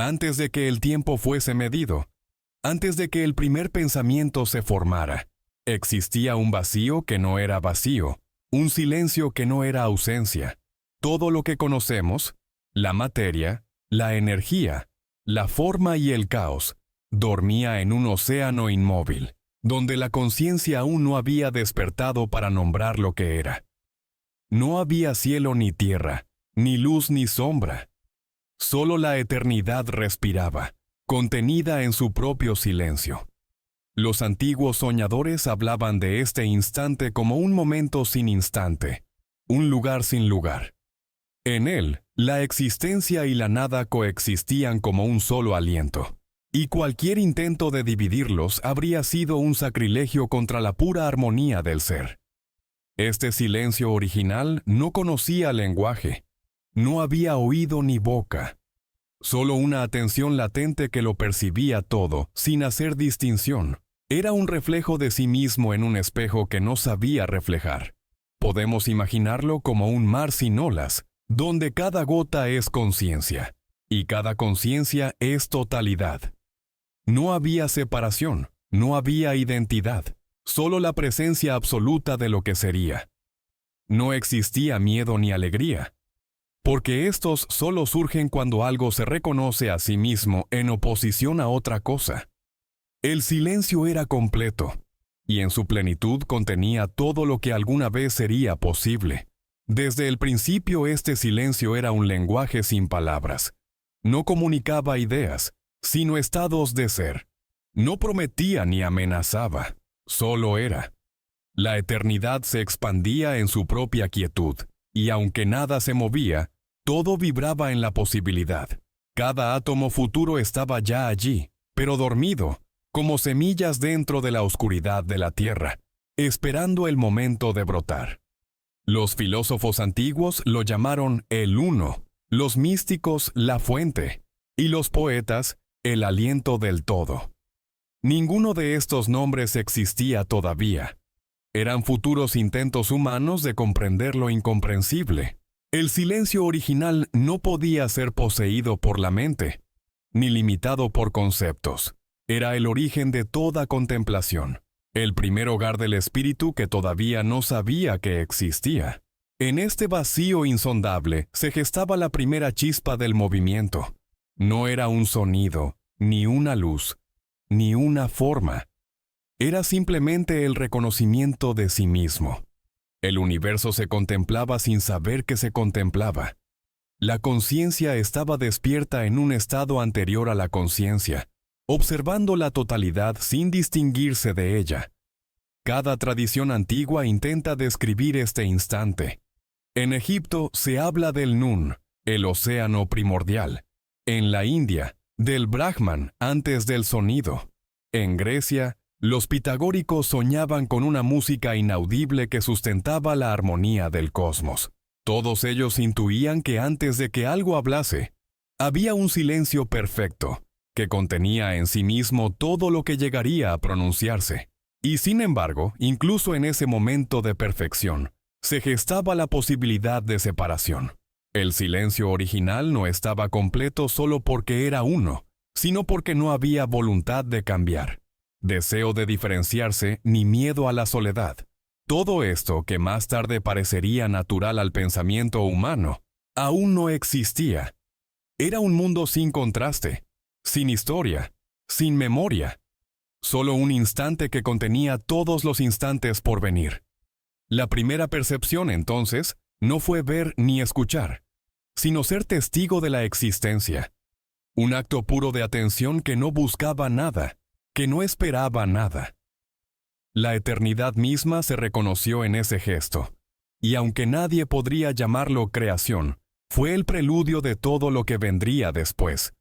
Antes de que el tiempo fuese medido, antes de que el primer pensamiento se formara, existía un vacío que no era vacío, un silencio que no era ausencia. Todo lo que conocemos, la materia, la energía, la forma y el caos, dormía en un océano inmóvil, donde la conciencia aún no había despertado para nombrar lo que era. No había cielo ni tierra, ni luz ni sombra. Solo la eternidad respiraba, contenida en su propio silencio. Los antiguos soñadores hablaban de este instante como un momento sin instante, un lugar sin lugar. En él, la existencia y la nada coexistían como un solo aliento, y cualquier intento de dividirlos habría sido un sacrilegio contra la pura armonía del ser. Este silencio original no conocía lenguaje, no había oído ni boca, solo una atención latente que lo percibía todo, sin hacer distinción. Era un reflejo de sí mismo en un espejo que no sabía reflejar. Podemos imaginarlo como un mar sin olas, donde cada gota es conciencia, y cada conciencia es totalidad. No había separación, no había identidad, solo la presencia absoluta de lo que sería. No existía miedo ni alegría, porque estos solo surgen cuando algo se reconoce a sí mismo en oposición a otra cosa. El silencio era completo, y en su plenitud contenía todo lo que alguna vez sería posible. Desde el principio este silencio era un lenguaje sin palabras. No comunicaba ideas, sino estados de ser. No prometía ni amenazaba, solo era. La eternidad se expandía en su propia quietud, y aunque nada se movía, todo vibraba en la posibilidad. Cada átomo futuro estaba ya allí, pero dormido, como semillas dentro de la oscuridad de la tierra, esperando el momento de brotar. Los filósofos antiguos lo llamaron el Uno, los místicos la fuente, y los poetas el aliento del todo. Ninguno de estos nombres existía todavía. Eran futuros intentos humanos de comprender lo incomprensible. El silencio original no podía ser poseído por la mente, ni limitado por conceptos. Era el origen de toda contemplación, el primer hogar del espíritu que todavía no sabía que existía. En este vacío insondable se gestaba la primera chispa del movimiento. No era un sonido, ni una luz, ni una forma. Era simplemente el reconocimiento de sí mismo. El universo se contemplaba sin saber que se contemplaba. La conciencia estaba despierta en un estado anterior a la conciencia, observando la totalidad sin distinguirse de ella. Cada tradición antigua intenta describir este instante. En Egipto se habla del Nun, el océano primordial. En la India, del Brahman antes del sonido. En Grecia, los pitagóricos soñaban con una música inaudible que sustentaba la armonía del cosmos. Todos ellos intuían que antes de que algo hablase, había un silencio perfecto, que contenía en sí mismo todo lo que llegaría a pronunciarse. Y sin embargo, incluso en ese momento de perfección, se gestaba la posibilidad de separación. El silencio original no estaba completo solo porque era uno, sino porque no había voluntad de cambiar, deseo de diferenciarse ni miedo a la soledad. Todo esto que más tarde parecería natural al pensamiento humano, aún no existía. Era un mundo sin contraste, sin historia, sin memoria. Solo un instante que contenía todos los instantes por venir. La primera percepción, entonces, no fue ver ni escuchar, sino ser testigo de la existencia. Un acto puro de atención que no buscaba nada, que no esperaba nada. La eternidad misma se reconoció en ese gesto, y aunque nadie podría llamarlo creación, fue el preludio de todo lo que vendría después.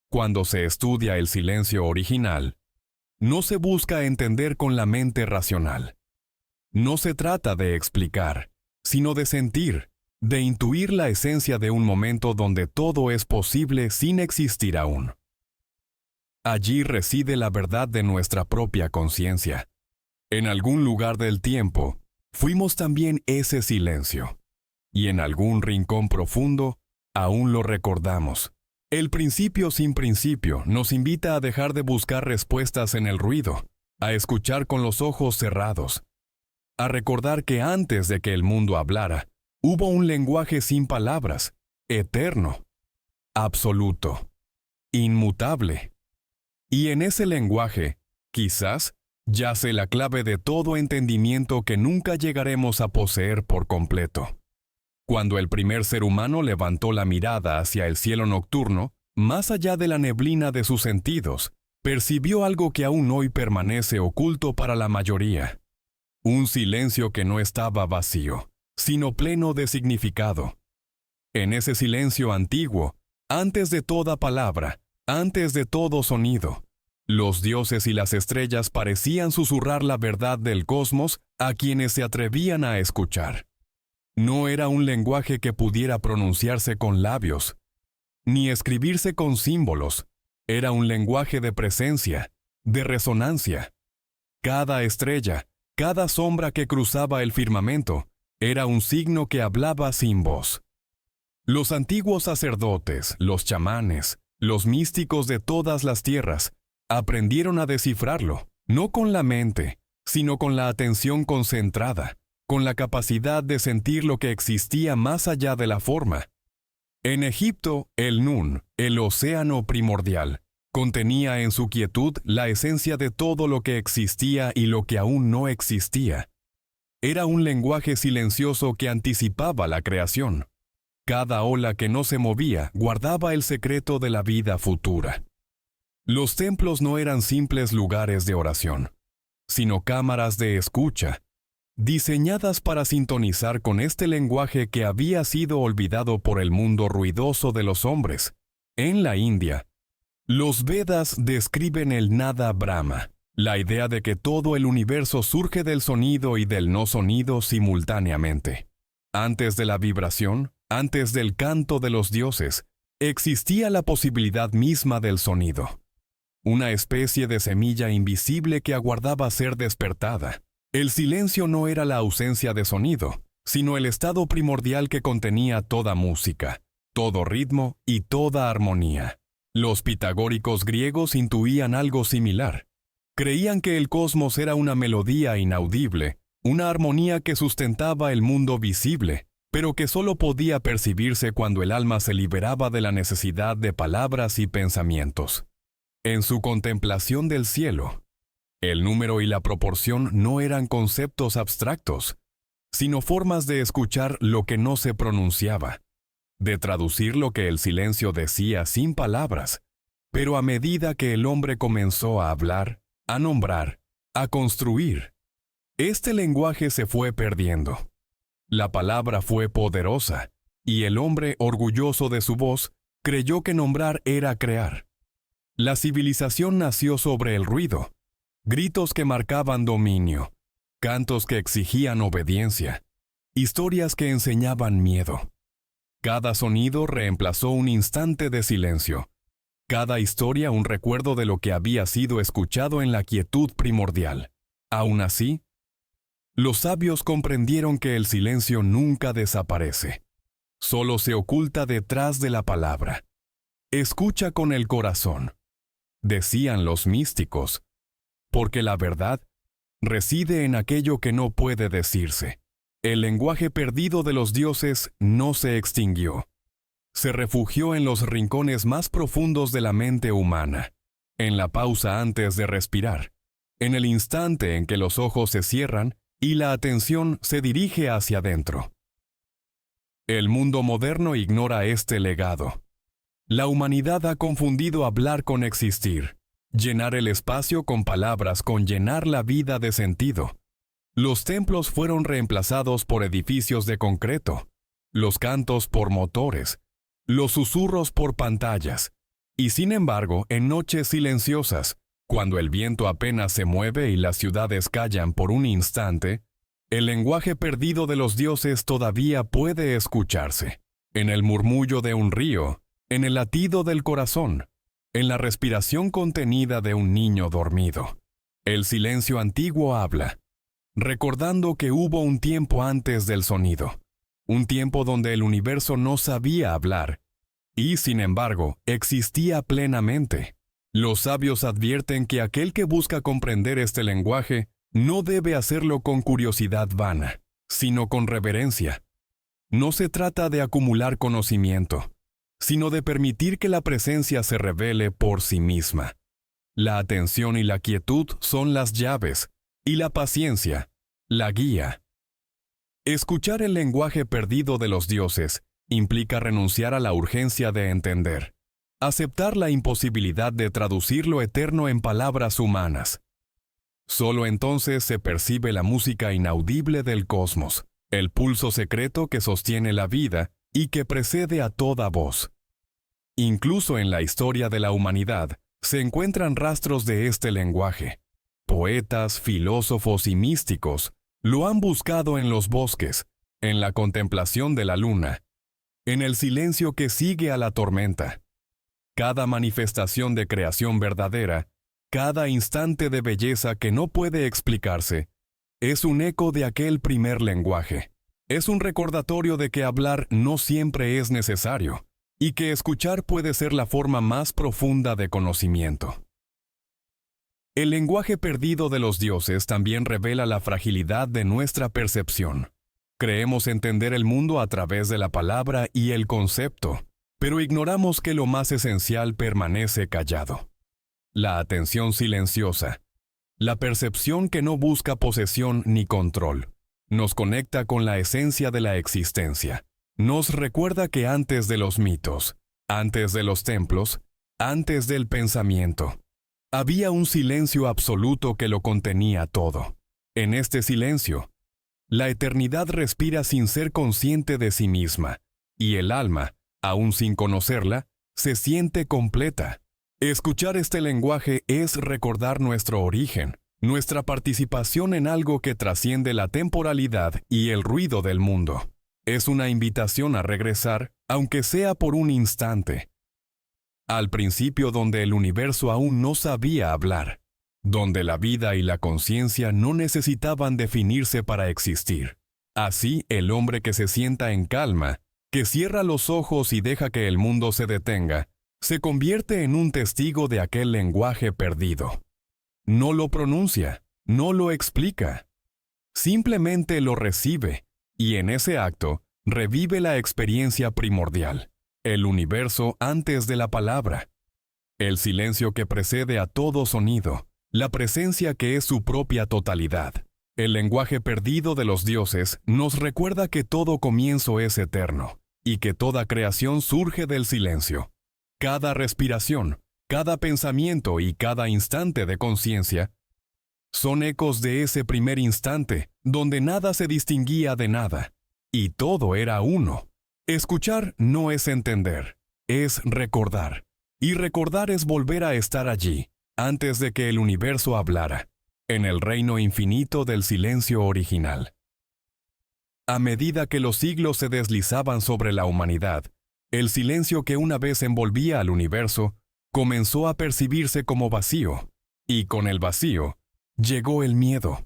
Cuando se estudia el silencio original, no se busca entender con la mente racional. No se trata de explicar, sino de sentir, de intuir la esencia de un momento donde todo es posible sin existir aún. Allí reside la verdad de nuestra propia conciencia. En algún lugar del tiempo, fuimos también ese silencio, y en algún rincón profundo, aún lo recordamos. El principio sin principio nos invita a dejar de buscar respuestas en el ruido, a escuchar con los ojos cerrados, a recordar que antes de que el mundo hablara, hubo un lenguaje sin palabras, eterno, absoluto, inmutable. Y en ese lenguaje, quizás, yace la clave de todo entendimiento que nunca llegaremos a poseer por completo. Cuando el primer ser humano levantó la mirada hacia el cielo nocturno, más allá de la neblina de sus sentidos, percibió algo que aún hoy permanece oculto para la mayoría. Un silencio que no estaba vacío, sino pleno de significado. En ese silencio antiguo, antes de toda palabra, antes de todo sonido, los dioses y las estrellas parecían susurrar la verdad del cosmos a quienes se atrevían a escuchar. No era un lenguaje que pudiera pronunciarse con labios, ni escribirse con símbolos. Era un lenguaje de presencia, de resonancia. Cada estrella, cada sombra que cruzaba el firmamento, era un signo que hablaba sin voz. Los antiguos sacerdotes, los chamanes, los místicos de todas las tierras, aprendieron a descifrarlo, no con la mente, sino con la atención concentrada, con la capacidad de sentir lo que existía más allá de la forma. En Egipto, el Nun, el océano primordial, contenía en su quietud la esencia de todo lo que existía y lo que aún no existía. Era un lenguaje silencioso que anticipaba la creación. Cada ola que no se movía guardaba el secreto de la vida futura. Los templos no eran simples lugares de oración, sino cámaras de escucha, diseñadas para sintonizar con este lenguaje que había sido olvidado por el mundo ruidoso de los hombres. En la India, los Vedas describen el Nada Brahma, la idea de que todo el universo surge del sonido y del no sonido simultáneamente. Antes de la vibración, antes del canto de los dioses, existía la posibilidad misma del sonido. Una especie de semilla invisible que aguardaba ser despertada. El silencio no era la ausencia de sonido, sino el estado primordial que contenía toda música, todo ritmo y toda armonía. Los pitagóricos griegos intuían algo similar. Creían que el cosmos era una melodía inaudible, una armonía que sustentaba el mundo visible, pero que solo podía percibirse cuando el alma se liberaba de la necesidad de palabras y pensamientos. En su contemplación del cielo, el número y la proporción no eran conceptos abstractos, sino formas de escuchar lo que no se pronunciaba, de traducir lo que el silencio decía sin palabras, pero a medida que el hombre comenzó a hablar, a nombrar, a construir, este lenguaje se fue perdiendo. La palabra fue poderosa, y el hombre, orgulloso de su voz, creyó que nombrar era crear. La civilización nació sobre el ruido, gritos que marcaban dominio, cantos que exigían obediencia, historias que enseñaban miedo. Cada sonido reemplazó un instante de silencio, cada historia un recuerdo de lo que había sido escuchado en la quietud primordial. Aún así, los sabios comprendieron que el silencio nunca desaparece, solo se oculta detrás de la palabra. Escucha con el corazón, decían los místicos, porque la verdad reside en aquello que no puede decirse. El lenguaje perdido de los dioses no se extinguió. Se refugió en los rincones más profundos de la mente humana, en la pausa antes de respirar, en el instante en que los ojos se cierran y la atención se dirige hacia adentro. El mundo moderno ignora este legado. La humanidad ha confundido hablar con existir, llenar el espacio con palabras con llenar la vida de sentido. Los templos fueron reemplazados por edificios de concreto, los cantos por motores, los susurros por pantallas, y sin embargo, en noches silenciosas, cuando el viento apenas se mueve y las ciudades callan por un instante, el lenguaje perdido de los dioses todavía puede escucharse, en el murmullo de un río, en el latido del corazón, en la respiración contenida de un niño dormido. El silencio antiguo habla, recordando que hubo un tiempo antes del sonido, un tiempo donde el universo no sabía hablar, Y, sin embargo, existía plenamente. Los sabios advierten que aquel que busca comprender este lenguaje no debe hacerlo con curiosidad vana, sino con reverencia. No se trata de acumular conocimiento, sino de permitir que la presencia se revele por sí misma. La atención y la quietud son las llaves, y la paciencia, la guía. Escuchar el lenguaje perdido de los dioses implica renunciar a la urgencia de entender, aceptar la imposibilidad de traducir lo eterno en palabras humanas. Solo entonces se percibe la música inaudible del cosmos, el pulso secreto que sostiene la vida y que precede a toda voz. Incluso en la historia de la humanidad se encuentran rastros de este lenguaje. Poetas, filósofos y místicos lo han buscado en los bosques, en la contemplación de la luna, en el silencio que sigue a la tormenta. Cada manifestación de creación verdadera, cada instante de belleza que no puede explicarse, es un eco de aquel primer lenguaje. Es un recordatorio de que hablar no siempre es necesario, y que escuchar puede ser la forma más profunda de conocimiento. El lenguaje perdido de los dioses también revela la fragilidad de nuestra percepción. Creemos entender el mundo a través de la palabra y el concepto, pero ignoramos que lo más esencial permanece callado. La atención silenciosa, la percepción que no busca posesión ni control, nos conecta con la esencia de la existencia. Nos recuerda que antes de los mitos, antes de los templos, antes del pensamiento, había un silencio absoluto que lo contenía todo. En este silencio, la eternidad respira sin ser consciente de sí misma, y el alma, aún sin conocerla, se siente completa. Escuchar este lenguaje es recordar nuestro origen, nuestra participación en algo que trasciende la temporalidad y el ruido del mundo. Es una invitación a regresar, aunque sea por un instante, al principio donde el universo aún no sabía hablar, donde la vida y la conciencia no necesitaban definirse para existir. Así, el hombre que se sienta en calma, que cierra los ojos y deja que el mundo se detenga, se convierte en un testigo de aquel lenguaje perdido. No lo pronuncia, no lo explica, simplemente lo recibe, y en ese acto revive la experiencia primordial, el universo antes de la palabra, el silencio que precede a todo sonido, la presencia que es su propia totalidad. El lenguaje perdido de los dioses nos recuerda que todo comienzo es eterno, y que toda creación surge del silencio. Cada respiración, cada pensamiento y cada instante de conciencia son ecos de ese primer instante donde nada se distinguía de nada, y todo era uno. Escuchar no es entender, es recordar, y recordar es volver a estar allí, antes de que el universo hablara, en el reino infinito del silencio original. A medida que los siglos se deslizaban sobre la humanidad, el silencio que una vez envolvía al universo comenzó a percibirse como vacío, y con el vacío llegó el miedo.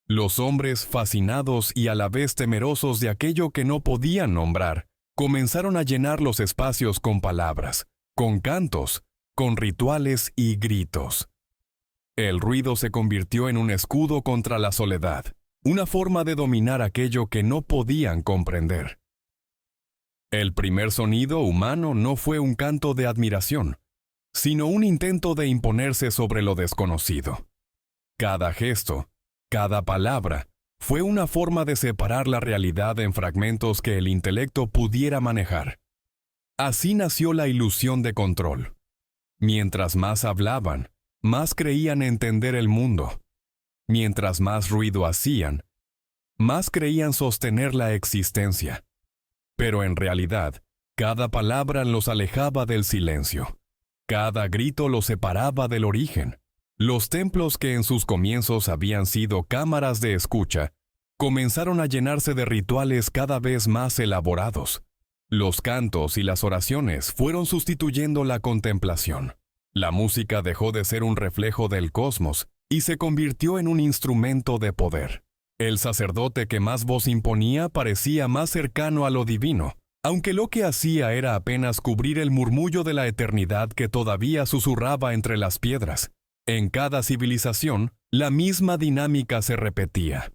Los hombres, fascinados y a la vez temerosos de aquello que no podían nombrar, comenzaron a llenar los espacios con palabras, con cantos, con rituales y gritos. El ruido se convirtió en un escudo contra la soledad, una forma de dominar aquello que no podían comprender. El primer sonido humano no fue un canto de admiración, sino un intento de imponerse sobre lo desconocido. Cada gesto, cada palabra, fue una forma de separar la realidad en fragmentos que el intelecto pudiera manejar. Así nació la ilusión de control. Mientras más hablaban, más creían entender el mundo. Mientras más ruido hacían, más creían sostener la existencia. Pero en realidad, cada palabra los alejaba del silencio. Cada grito los separaba del origen. Los templos que en sus comienzos habían sido cámaras de escucha, comenzaron a llenarse de rituales cada vez más elaborados. Los cantos y las oraciones fueron sustituyendo la contemplación. La música dejó de ser un reflejo del cosmos y se convirtió en un instrumento de poder. El sacerdote que más voz imponía parecía más cercano a lo divino, Aunque lo que hacía era apenas cubrir el murmullo de la eternidad que todavía susurraba entre las piedras, en cada civilización, la misma dinámica se repetía.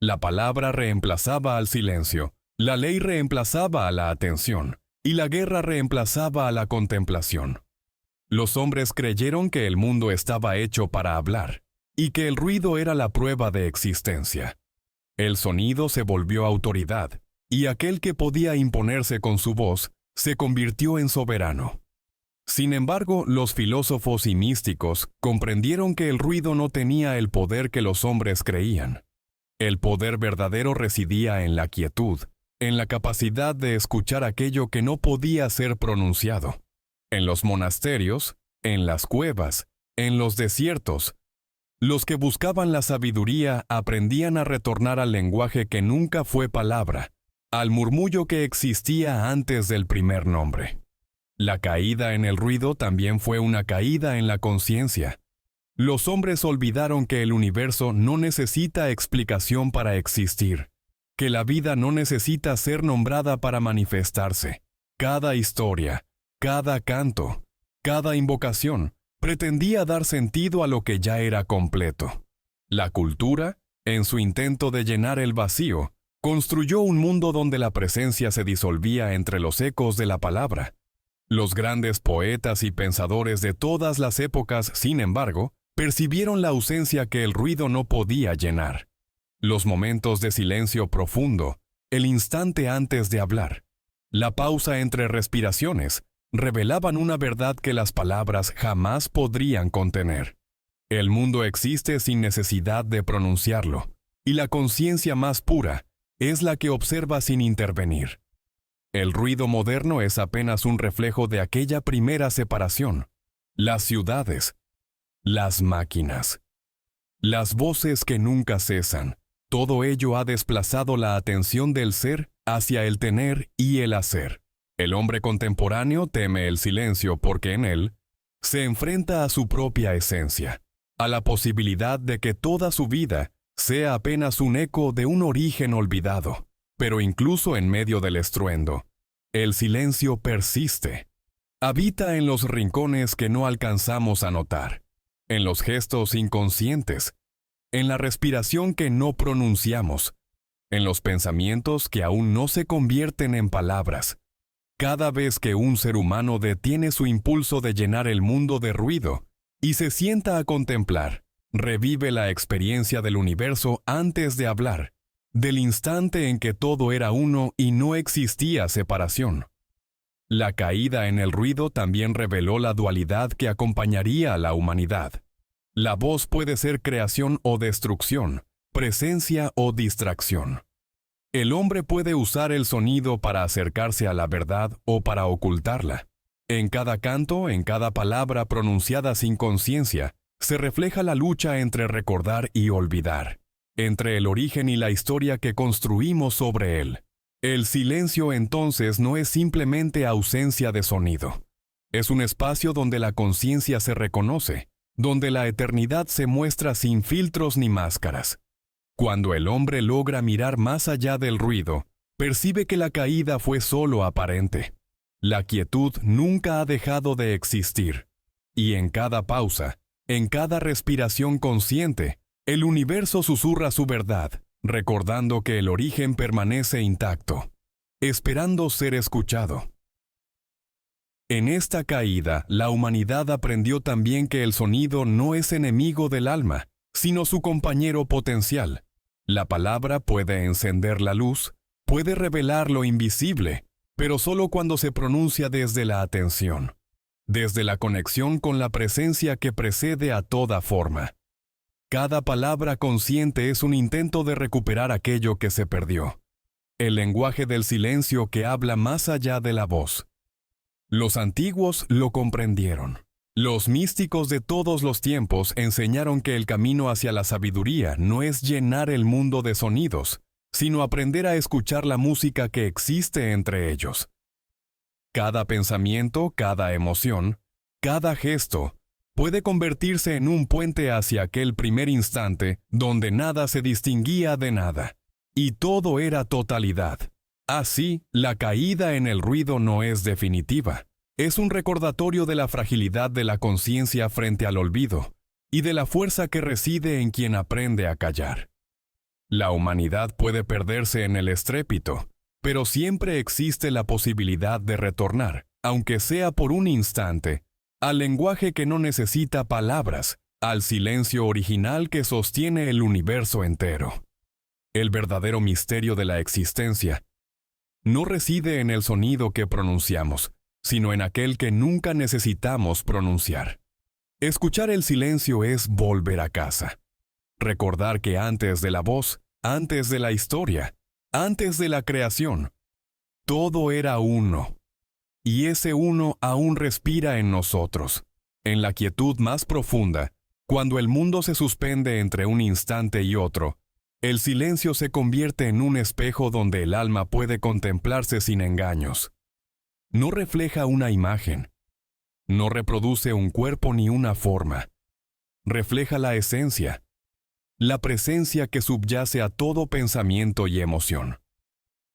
La palabra reemplazaba al silencio, la ley reemplazaba a la atención, y la guerra reemplazaba a la contemplación. Los hombres creyeron que el mundo estaba hecho para hablar, y que el ruido era la prueba de existencia. El sonido se volvió autoridad, y aquel que podía imponerse con su voz se convirtió en soberano. Sin embargo, los filósofos y místicos comprendieron que el ruido no tenía el poder que los hombres creían. El poder verdadero residía en la quietud, en la capacidad de escuchar aquello que no podía ser pronunciado. En los monasterios, en las cuevas, en los desiertos, los que buscaban la sabiduría aprendían a retornar al lenguaje que nunca fue palabra, al murmullo que existía antes del primer nombre. La caída en el ruido también fue una caída en la conciencia. Los hombres olvidaron que el universo no necesita explicación para existir, que la vida no necesita ser nombrada para manifestarse. Cada historia, cada canto, cada invocación, pretendía dar sentido a lo que ya era completo. La cultura, en su intento de llenar el vacío, construyó un mundo donde la presencia se disolvía entre los ecos de la palabra. Los grandes poetas y pensadores de todas las épocas, sin embargo, percibieron la ausencia que el ruido no podía llenar. Los momentos de silencio profundo, el instante antes de hablar, la pausa entre respiraciones, revelaban una verdad que las palabras jamás podrían contener. El mundo existe sin necesidad de pronunciarlo, y la conciencia más pura es la que observa sin intervenir. El ruido moderno es apenas un reflejo de aquella primera separación. Las ciudades, las máquinas, las voces que nunca cesan, todo ello ha desplazado la atención del ser hacia el tener y el hacer. El hombre contemporáneo teme el silencio porque en él se enfrenta a su propia esencia, a la posibilidad de que toda su vida sea apenas un eco de un origen olvidado. Pero incluso en medio del estruendo, el silencio persiste. Habita en los rincones que no alcanzamos a notar, en los gestos inconscientes, en la respiración que no pronunciamos, en los pensamientos que aún no se convierten en palabras. Cada vez que un ser humano detiene su impulso de llenar el mundo de ruido y se sienta a contemplar, revive la experiencia del universo antes de hablar, del instante en que todo era uno y no existía separación. La caída en el ruido también reveló la dualidad que acompañaría a la humanidad. La voz puede ser creación o destrucción, presencia o distracción. El hombre puede usar el sonido para acercarse a la verdad o para ocultarla. En cada canto, en cada palabra pronunciada sin conciencia, se refleja la lucha entre recordar y olvidar, entre el origen y la historia que construimos sobre él. El silencio entonces no es simplemente ausencia de sonido. Es un espacio donde la conciencia se reconoce, donde la eternidad se muestra sin filtros ni máscaras. Cuando el hombre logra mirar más allá del ruido, percibe que la caída fue solo aparente. La quietud nunca ha dejado de existir, y en cada pausa, en cada respiración consciente, el universo susurra su verdad, recordando que el origen permanece intacto, esperando ser escuchado. En esta caída, la humanidad aprendió también que el sonido no es enemigo del alma, sino su compañero potencial. La palabra puede encender la luz, puede revelar lo invisible, pero solo cuando se pronuncia desde la atención, desde la conexión con la presencia que precede a toda forma. Cada palabra consciente es un intento de recuperar aquello que se perdió. El lenguaje del silencio que habla más allá de la voz. Los antiguos lo comprendieron. Los místicos de todos los tiempos enseñaron que el camino hacia la sabiduría no es llenar el mundo de sonidos, sino aprender a escuchar la música que existe entre ellos. Cada pensamiento, cada emoción, cada gesto, puede convertirse en un puente hacia aquel primer instante donde nada se distinguía de nada, y todo era totalidad. Así, la caída en el ruido no es definitiva. Es un recordatorio de la fragilidad de la conciencia frente al olvido y de la fuerza que reside en quien aprende a callar. La humanidad puede perderse en el estrépito, pero siempre existe la posibilidad de retornar, aunque sea por un instante, al lenguaje que no necesita palabras, al silencio original que sostiene el universo entero. El verdadero misterio de la existencia no reside en el sonido que pronunciamos, sino en aquel que nunca necesitamos pronunciar. Escuchar el silencio es volver a casa. Recordar que antes de la voz, antes de la historia, antes de la creación, todo era uno. Y ese uno aún respira en nosotros. En la quietud más profunda, cuando el mundo se suspende entre un instante y otro, el silencio se convierte en un espejo donde el alma puede contemplarse sin engaños. No refleja una imagen. No reproduce un cuerpo ni una forma. Refleja la esencia, la presencia que subyace a todo pensamiento y emoción.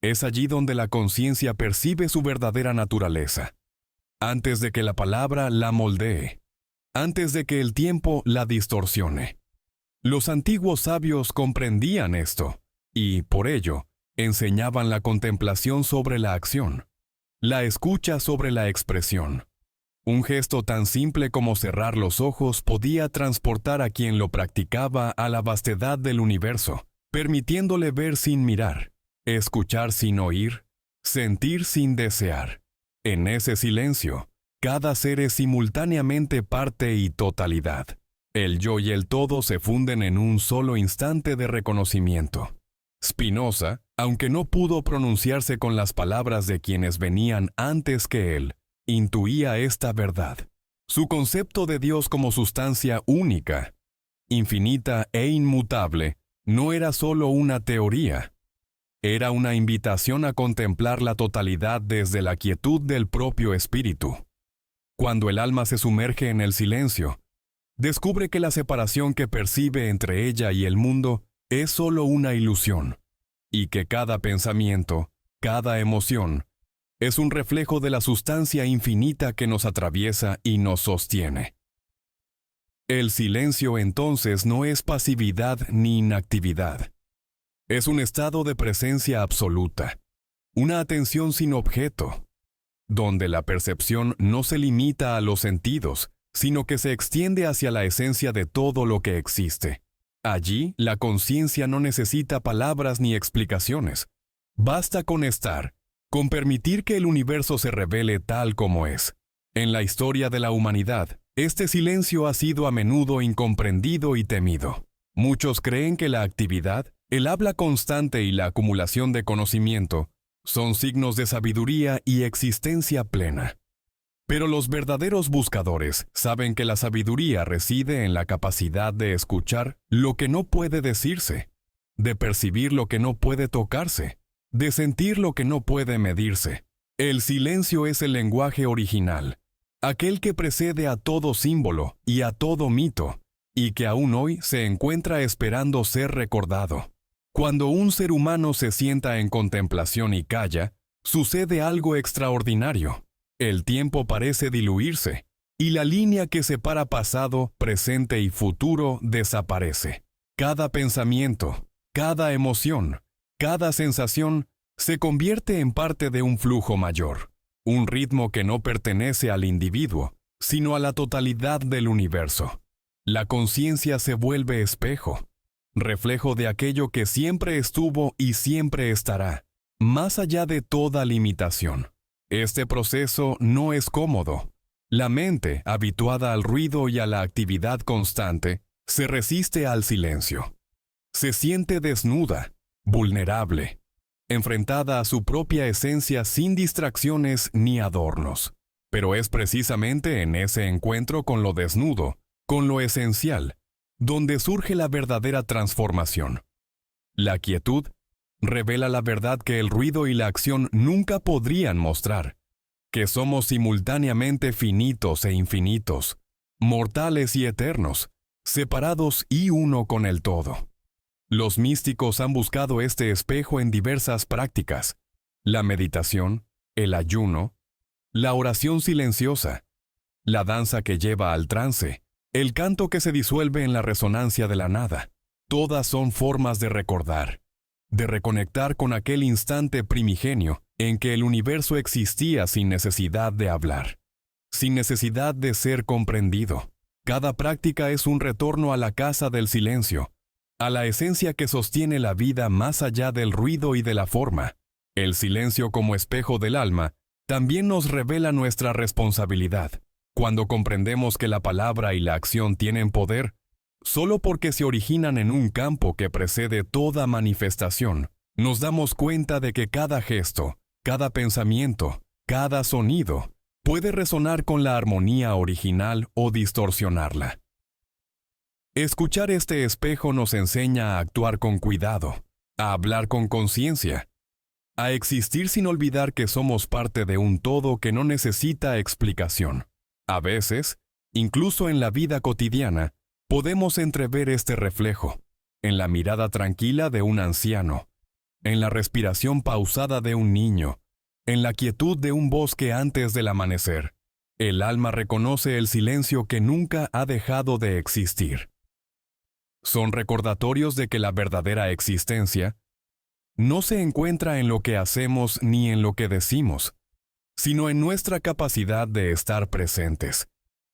Es allí donde la conciencia percibe su verdadera naturaleza, antes de que la palabra la moldee, antes de que el tiempo la distorsione. Los antiguos sabios comprendían esto, y, por ello, enseñaban la contemplación sobre la acción, la escucha sobre la expresión. Un gesto tan simple como cerrar los ojos podía transportar a quien lo practicaba a la vastedad del universo, permitiéndole ver sin mirar, escuchar sin oír, sentir sin desear. En ese silencio, cada ser es simultáneamente parte y totalidad. El yo y el todo se funden en un solo instante de reconocimiento. Spinoza, aunque no pudo pronunciarse con las palabras de quienes venían antes que él, intuía esta verdad. Su concepto de Dios como sustancia única, infinita e inmutable, no era solo una teoría. Era una invitación a contemplar la totalidad desde la quietud del propio espíritu. Cuando el alma se sumerge en el silencio, descubre que la separación que percibe entre ella y el mundo es solo una ilusión, y que cada pensamiento, cada emoción, es un reflejo de la sustancia infinita que nos atraviesa y nos sostiene. El silencio entonces no es pasividad ni inactividad. Es un estado de presencia absoluta, una atención sin objeto, donde la percepción no se limita a los sentidos, sino que se extiende hacia la esencia de todo lo que existe. Allí, la conciencia no necesita palabras ni explicaciones. Basta con estar, con permitir que el universo se revele tal como es. En la historia de la humanidad, este silencio ha sido a menudo incomprendido y temido. Muchos creen que la actividad, el habla constante y la acumulación de conocimiento son signos de sabiduría y existencia plena. Pero los verdaderos buscadores saben que la sabiduría reside en la capacidad de escuchar lo que no puede decirse, de percibir lo que no puede tocarse, de sentir lo que no puede medirse. El silencio es el lenguaje original, aquel que precede a todo símbolo y a todo mito, y que aún hoy se encuentra esperando ser recordado. Cuando un ser humano se sienta en contemplación y calla, sucede algo extraordinario. El tiempo parece diluirse, y la línea que separa pasado, presente y futuro desaparece. Cada pensamiento, cada emoción, cada sensación se convierte en parte de un flujo mayor, un ritmo que no pertenece al individuo, sino a la totalidad del universo. La conciencia se vuelve espejo, reflejo de aquello que siempre estuvo y siempre estará, más allá de toda limitación. Este proceso no es cómodo. La mente, habituada al ruido y a la actividad constante, se resiste al silencio. Se siente desnuda, vulnerable, enfrentada a su propia esencia sin distracciones ni adornos. Pero es precisamente en ese encuentro con lo desnudo, con lo esencial, donde surge la verdadera transformación. La quietud revela la verdad que el ruido y la acción nunca podrían mostrar, que somos simultáneamente finitos e infinitos, mortales y eternos, separados y uno con el todo. Los místicos han buscado este espejo en diversas prácticas, la meditación, el ayuno, la oración silenciosa, la danza que lleva al trance, el canto que se disuelve en la resonancia de la nada. Todas son formas de recordar, de reconectar con aquel instante primigenio en que el universo existía sin necesidad de hablar, sin necesidad de ser comprendido. Cada práctica es un retorno a la casa del silencio, a la esencia que sostiene la vida más allá del ruido y de la forma. El silencio como espejo del alma también nos revela nuestra responsabilidad. Cuando comprendemos que la palabra y la acción tienen poder, solo porque se originan en un campo que precede toda manifestación, nos damos cuenta de que cada gesto, cada pensamiento, cada sonido, puede resonar con la armonía original o distorsionarla. Escuchar este espejo nos enseña a actuar con cuidado, a hablar con conciencia, a existir sin olvidar que somos parte de un todo que no necesita explicación. A veces, incluso en la vida cotidiana, podemos entrever este reflejo, en la mirada tranquila de un anciano, en la respiración pausada de un niño, en la quietud de un bosque antes del amanecer. El alma reconoce el silencio que nunca ha dejado de existir. Son recordatorios de que la verdadera existencia no se encuentra en lo que hacemos ni en lo que decimos, sino en nuestra capacidad de estar presentes,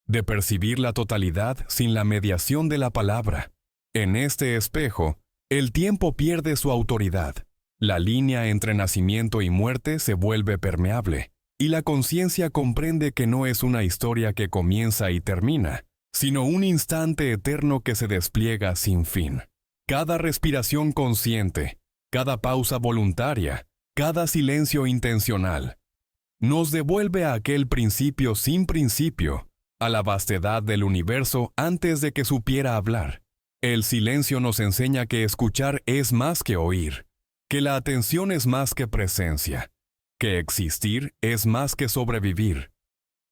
de percibir la totalidad sin la mediación de la palabra. En este espejo, el tiempo pierde su autoridad. La línea entre nacimiento y muerte se vuelve permeable, y la conciencia comprende que no es una historia que comienza y termina, sino un instante eterno que se despliega sin fin. Cada respiración consciente, cada pausa voluntaria, cada silencio intencional, nos devuelve a aquel principio sin principio, a la vastedad del universo antes de que supiera hablar. El silencio nos enseña que escuchar es más que oír, que la atención es más que presencia, que existir es más que sobrevivir.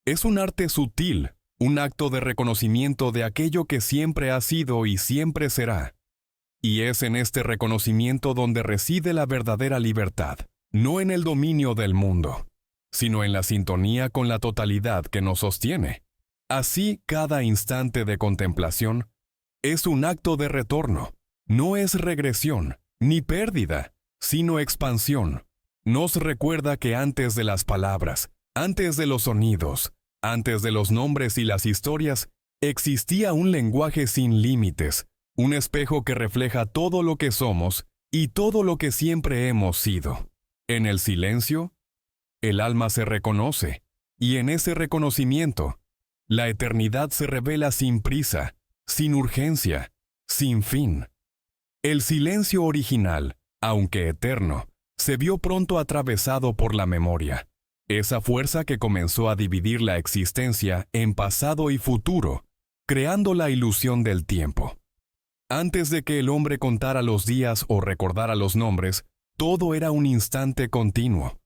Es un arte sutil, un acto de reconocimiento de aquello que siempre ha sido y siempre será. Y es en este reconocimiento donde reside la verdadera libertad, no en el dominio del mundo, sino en la sintonía con la totalidad que nos sostiene. Así, cada instante de contemplación es un acto de retorno, no es regresión, ni pérdida, sino expansión. Nos recuerda que antes de las palabras, antes de los sonidos, antes de los nombres y las historias, existía un lenguaje sin límites, un espejo que refleja todo lo que somos y todo lo que siempre hemos sido. En el silencio, el alma se reconoce, y en ese reconocimiento, la eternidad se revela sin prisa, sin urgencia, sin fin. El silencio original, aunque eterno, se vio pronto atravesado por la memoria, esa fuerza que comenzó a dividir la existencia en pasado y futuro, creando la ilusión del tiempo. Antes de que el hombre contara los días o recordara los nombres, todo era un instante continuo,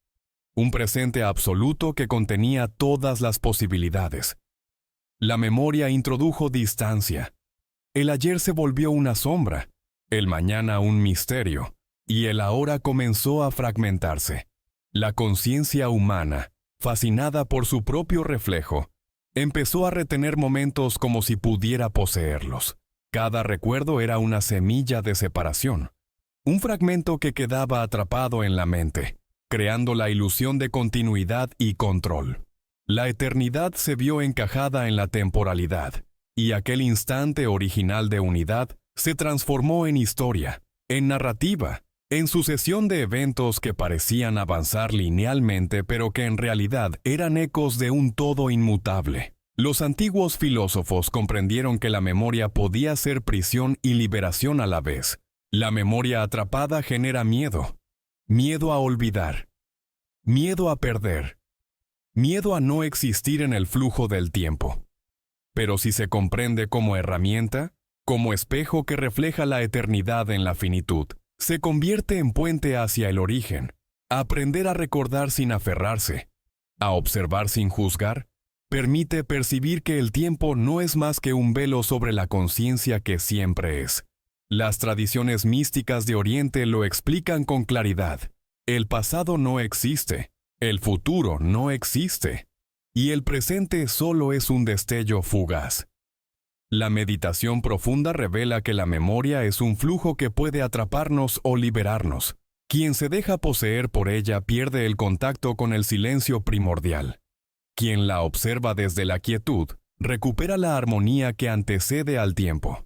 un presente absoluto que contenía todas las posibilidades. La memoria introdujo distancia. El ayer se volvió una sombra, el mañana un misterio, y el ahora comenzó a fragmentarse. La conciencia humana, fascinada por su propio reflejo, empezó a retener momentos como si pudiera poseerlos. Cada recuerdo era una semilla de separación, un fragmento que quedaba atrapado en la mente, creando la ilusión de continuidad y control. La eternidad se vio encajada en la temporalidad, y aquel instante original de unidad se transformó en historia, en narrativa, en sucesión de eventos que parecían avanzar linealmente pero que en realidad eran ecos de un todo inmutable. Los antiguos filósofos comprendieron que la memoria podía ser prisión y liberación a la vez. La memoria atrapada genera miedo, miedo a olvidar, miedo a perder, miedo a no existir en el flujo del tiempo. Pero si se comprende como herramienta, como espejo que refleja la eternidad en la finitud, se convierte en puente hacia el origen, a aprender a recordar sin aferrarse, a observar sin juzgar, permite percibir que el tiempo no es más que un velo sobre la conciencia que siempre es. Las tradiciones místicas de Oriente lo explican con claridad. El pasado no existe, el futuro no existe, y el presente solo es un destello fugaz. La meditación profunda revela que la memoria es un flujo que puede atraparnos o liberarnos. Quien se deja poseer por ella pierde el contacto con el silencio primordial. Quien la observa desde la quietud recupera la armonía que antecede al tiempo.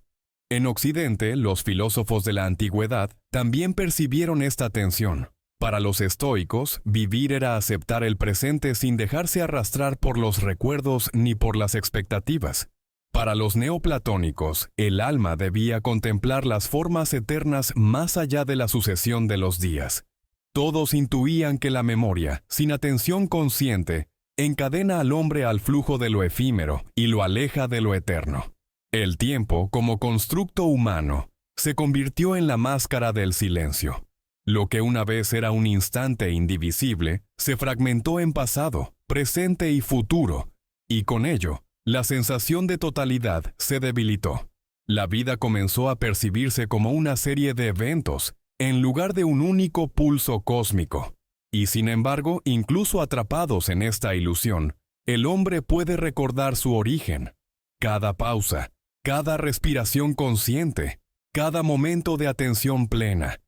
En Occidente, los filósofos de la antigüedad también percibieron esta tensión. Para los estoicos, vivir era aceptar el presente sin dejarse arrastrar por los recuerdos ni por las expectativas. Para los neoplatónicos, el alma debía contemplar las formas eternas más allá de la sucesión de los días. Todos intuían que la memoria, sin atención consciente, encadena al hombre al flujo de lo efímero y lo aleja de lo eterno. El tiempo, como constructo humano, se convirtió en la máscara del silencio. Lo que una vez era un instante indivisible, se fragmentó en pasado, presente y futuro, y con ello, la sensación de totalidad se debilitó. La vida comenzó a percibirse como una serie de eventos, en lugar de un único pulso cósmico. Y sin embargo, incluso atrapados en esta ilusión, el hombre puede recordar su origen. Cada pausa, cada respiración consciente, cada momento de atención plena,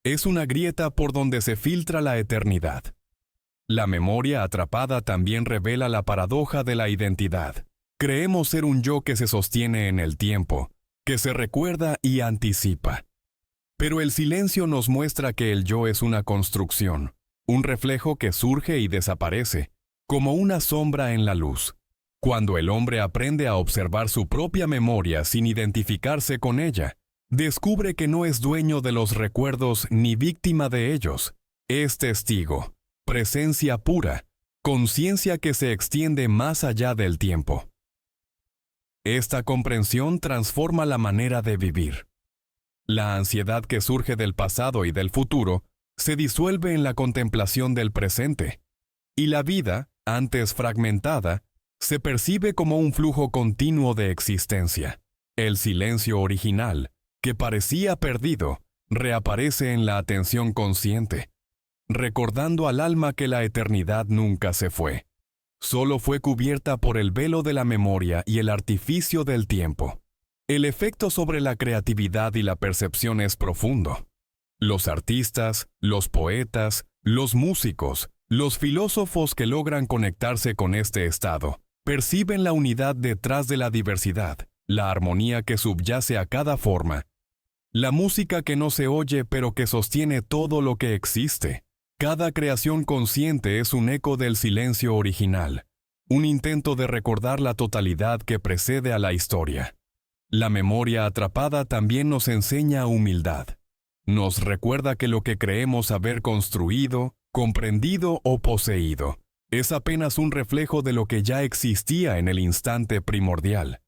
es una grieta por donde se filtra la eternidad. La memoria atrapada también revela la paradoja de la identidad. Creemos ser un yo que se sostiene en el tiempo, que se recuerda y anticipa. Pero el silencio nos muestra que el yo es una construcción, un reflejo que surge y desaparece, como una sombra en la luz. Cuando el hombre aprende a observar su propia memoria sin identificarse con ella, descubre que no es dueño de los recuerdos ni víctima de ellos. Es testigo, presencia pura, conciencia que se extiende más allá del tiempo. Esta comprensión transforma la manera de vivir. La ansiedad que surge del pasado y del futuro se disuelve en la contemplación del presente, y la vida, antes fragmentada, se percibe como un flujo continuo de existencia. El silencio original, que parecía perdido, reaparece en la atención consciente, recordando al alma que la eternidad nunca se fue. Solo fue cubierta por el velo de la memoria y el artificio del tiempo. El efecto sobre la creatividad y la percepción es profundo. Los artistas, los poetas, los músicos, los filósofos que logran conectarse con este estado, perciben la unidad detrás de la diversidad, la armonía que subyace a cada forma. La música que no se oye pero que sostiene todo lo que existe. Cada creación consciente es un eco del silencio original, un intento de recordar la totalidad que precede a la historia. La memoria atrapada también nos enseña humildad. Nos recuerda que lo que creemos haber construido, comprendido o poseído, es apenas un reflejo de lo que ya existía en el instante primordial.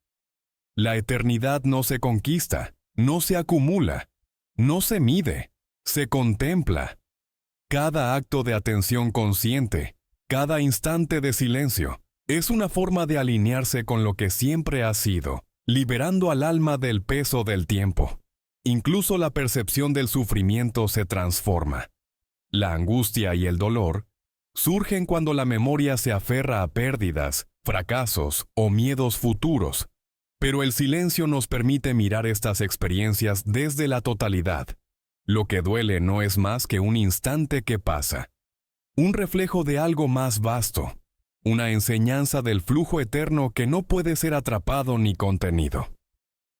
La eternidad no se conquista, no se acumula, no se mide, se contempla. Cada acto de atención consciente, cada instante de silencio, es una forma de alinearse con lo que siempre ha sido, liberando al alma del peso del tiempo. Incluso la percepción del sufrimiento se transforma. La angustia y el dolor surgen cuando la memoria se aferra a pérdidas, fracasos o miedos futuros, pero el silencio nos permite mirar estas experiencias desde la totalidad. Lo que duele no es más que un instante que pasa, un reflejo de algo más vasto, una enseñanza del flujo eterno que no puede ser atrapado ni contenido.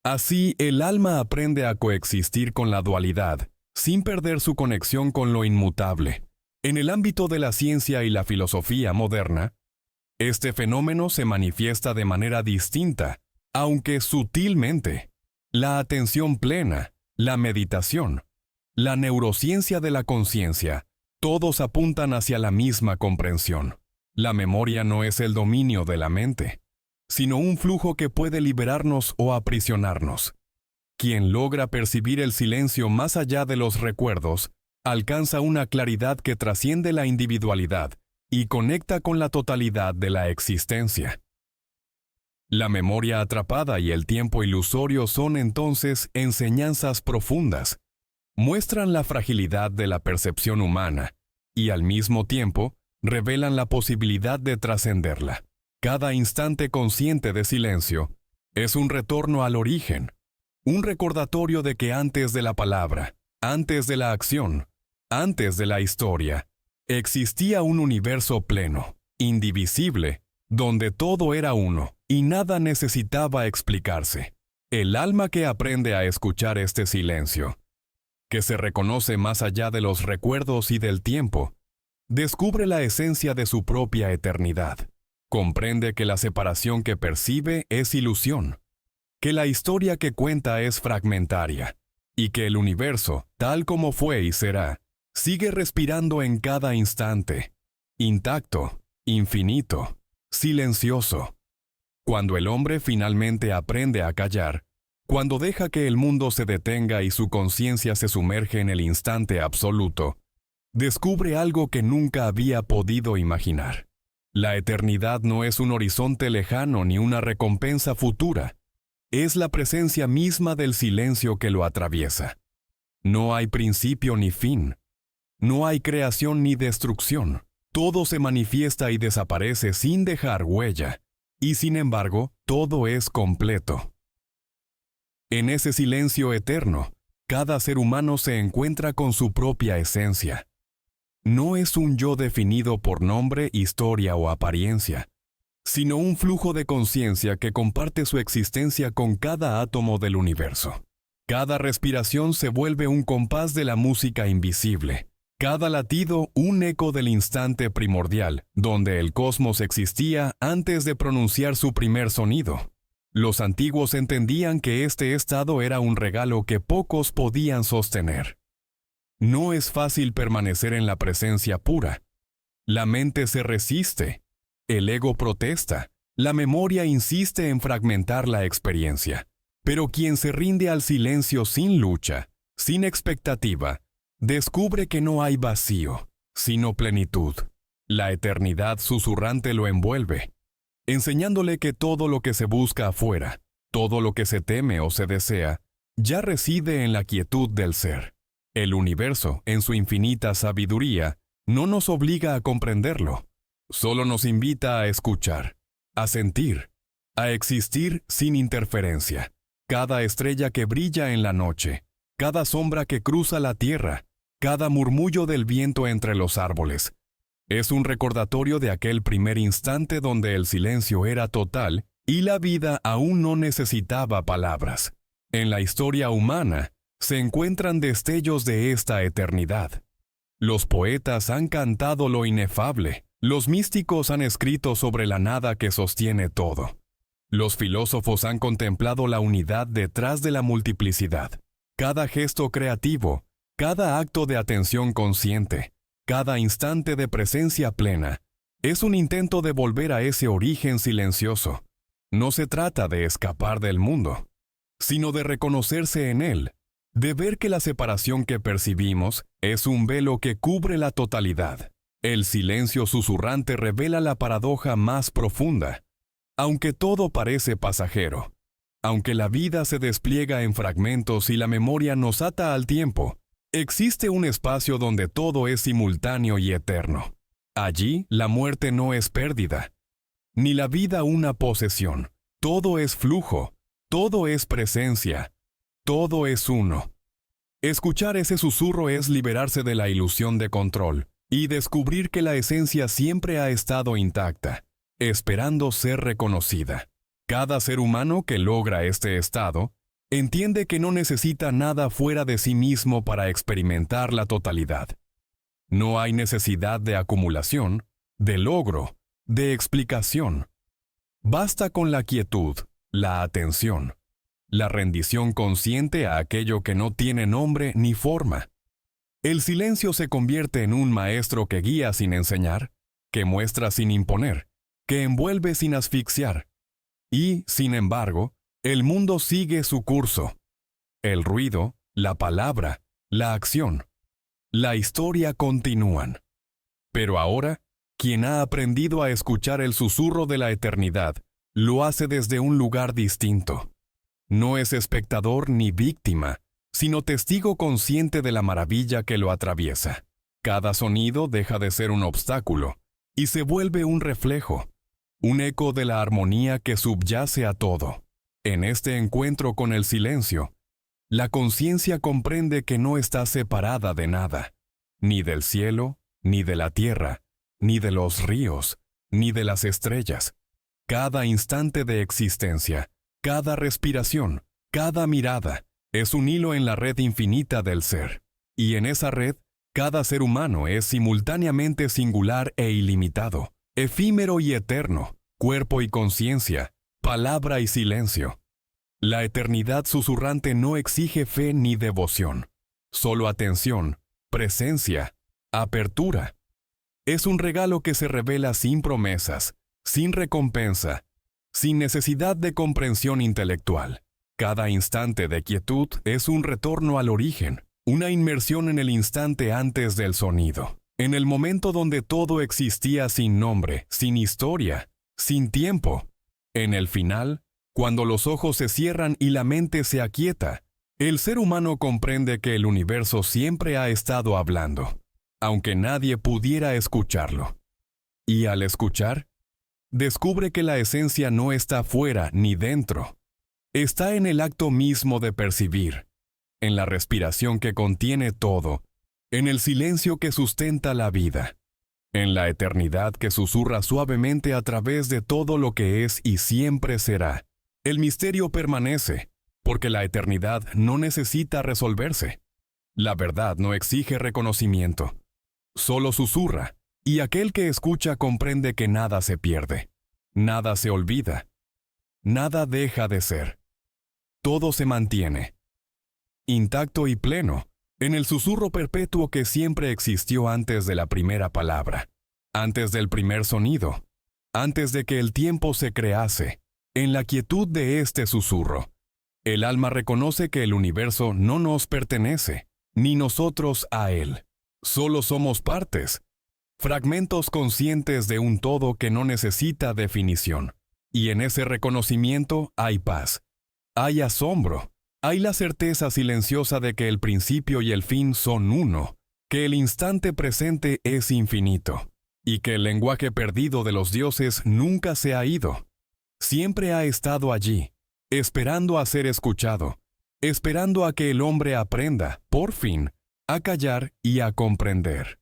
Así, el alma aprende a coexistir con la dualidad, sin perder su conexión con lo inmutable. En el ámbito de la ciencia y la filosofía moderna, este fenómeno se manifiesta de manera distinta, aunque sutilmente. La atención plena, la meditación, la neurociencia de la conciencia, todos apuntan hacia la misma comprensión. La memoria no es el dominio de la mente, sino un flujo que puede liberarnos o aprisionarnos. Quien logra percibir el silencio más allá de los recuerdos, alcanza una claridad que trasciende la individualidad y conecta con la totalidad de la existencia. La memoria atrapada y el tiempo ilusorio son entonces enseñanzas profundas. Muestran la fragilidad de la percepción humana y al mismo tiempo revelan la posibilidad de trascenderla. Cada instante consciente de silencio es un retorno al origen, un recordatorio de que antes de la palabra, antes de la acción, antes de la historia, existía un universo pleno, indivisible, donde todo era uno y nada necesitaba explicarse. El alma que aprende a escuchar este silencio, que se reconoce más allá de los recuerdos y del tiempo, descubre la esencia de su propia eternidad. Comprende que la separación que percibe es ilusión, que la historia que cuenta es fragmentaria, y que el universo, tal como fue y será, sigue respirando en cada instante, intacto, infinito, silencioso. Cuando el hombre finalmente aprende a callar, cuando deja que el mundo se detenga y su conciencia se sumerge en el instante absoluto, descubre algo que nunca había podido imaginar. La eternidad no es un horizonte lejano ni una recompensa futura. Es la presencia misma del silencio que lo atraviesa. No hay principio ni fin. No hay creación ni destrucción. Todo se manifiesta y desaparece sin dejar huella. Y sin embargo, todo es completo. En ese silencio eterno, cada ser humano se encuentra con su propia esencia. No es un yo definido por nombre, historia o apariencia, sino un flujo de conciencia que comparte su existencia con cada átomo del universo. Cada respiración se vuelve un compás de la música invisible, cada latido un eco del instante primordial, donde el cosmos existía antes de pronunciar su primer sonido. Los antiguos entendían que este estado era un regalo que pocos podían sostener. No es fácil permanecer en la presencia pura. La mente se resiste, el ego protesta, la memoria insiste en fragmentar la experiencia. Pero quien se rinde al silencio sin lucha, sin expectativa, descubre que no hay vacío, sino plenitud. La eternidad susurrante lo envuelve, enseñándole que todo lo que se busca afuera, todo lo que se teme o se desea, ya reside en la quietud del ser. El universo, en su infinita sabiduría, no nos obliga a comprenderlo, solo nos invita a escuchar, a sentir, a existir sin interferencia. Cada estrella que brilla en la noche, cada sombra que cruza la tierra, cada murmullo del viento entre los árboles, es un recordatorio de aquel primer instante donde el silencio era total y la vida aún no necesitaba palabras. En la historia humana, se encuentran destellos de esta eternidad. Los poetas han cantado lo inefable, los místicos han escrito sobre la nada que sostiene todo. Los filósofos han contemplado la unidad detrás de la multiplicidad. Cada gesto creativo, cada acto de atención consciente, cada instante de presencia plena, es un intento de volver a ese origen silencioso. No se trata de escapar del mundo, sino de reconocerse en él, de ver que la separación que percibimos es un velo que cubre la totalidad. El silencio susurrante revela la paradoja más profunda. Aunque todo parece pasajero, aunque la vida se despliega en fragmentos y la memoria nos ata al tiempo, existe un espacio donde todo es simultáneo y eterno. Allí, la muerte no es pérdida, ni la vida una posesión. Todo es flujo, todo es presencia, todo es uno. Escuchar ese susurro es liberarse de la ilusión de control y descubrir que la esencia siempre ha estado intacta, esperando ser reconocida. Cada ser humano que logra este estado entiende que no necesita nada fuera de sí mismo para experimentar la totalidad. No hay necesidad de acumulación, de logro, de explicación. Basta con la quietud, la atención, la rendición consciente a aquello que no tiene nombre ni forma. El silencio se convierte en un maestro que guía sin enseñar, que muestra sin imponer, que envuelve sin asfixiar. Y, sin embargo, el mundo sigue su curso. El ruido, la palabra, la acción, la historia continúan. Pero ahora, quien ha aprendido a escuchar el susurro de la eternidad, lo hace desde un lugar distinto. No es espectador ni víctima, sino testigo consciente de la maravilla que lo atraviesa. Cada sonido deja de ser un obstáculo y se vuelve un reflejo, un eco de la armonía que subyace a todo. En este encuentro con el silencio, la conciencia comprende que no está separada de nada, ni del cielo, ni de la tierra, ni de los ríos, ni de las estrellas. Cada instante de existencia, cada respiración, cada mirada, es un hilo en la red infinita del ser. Y en esa red, cada ser humano es simultáneamente singular e ilimitado, efímero y eterno, cuerpo y conciencia, palabra y silencio. La eternidad susurrante no exige fe ni devoción, solo atención, presencia, apertura. Es un regalo que se revela sin promesas, sin recompensa, sin necesidad de comprensión intelectual. Cada instante de quietud es un retorno al origen, una inmersión en el instante antes del sonido, en el momento donde todo existía sin nombre, sin historia, sin tiempo. En el final, cuando los ojos se cierran y la mente se aquieta, el ser humano comprende que el universo siempre ha estado hablando, aunque nadie pudiera escucharlo. Y al escuchar, descubre que la esencia no está fuera ni dentro. Está en el acto mismo de percibir, en la respiración que contiene todo, en el silencio que sustenta la vida, en la eternidad que susurra suavemente a través de todo lo que es y siempre será. El misterio permanece, porque la eternidad no necesita resolverse. La verdad no exige reconocimiento, solo susurra, y aquel que escucha comprende que nada se pierde, nada se olvida, nada deja de ser. Todo se mantiene, intacto y pleno, en el susurro perpetuo que siempre existió antes de la primera palabra, antes del primer sonido, antes de que el tiempo se crease. En la quietud de este susurro, el alma reconoce que el universo no nos pertenece, ni nosotros a él. Solo somos partes, fragmentos conscientes de un todo que no necesita definición. Y en ese reconocimiento hay paz, hay asombro, hay la certeza silenciosa de que el principio y el fin son uno, que el instante presente es infinito, y que el lenguaje perdido de los dioses nunca se ha ido. Siempre ha estado allí, esperando a ser escuchado, esperando a que el hombre aprenda, por fin, a callar y a comprender.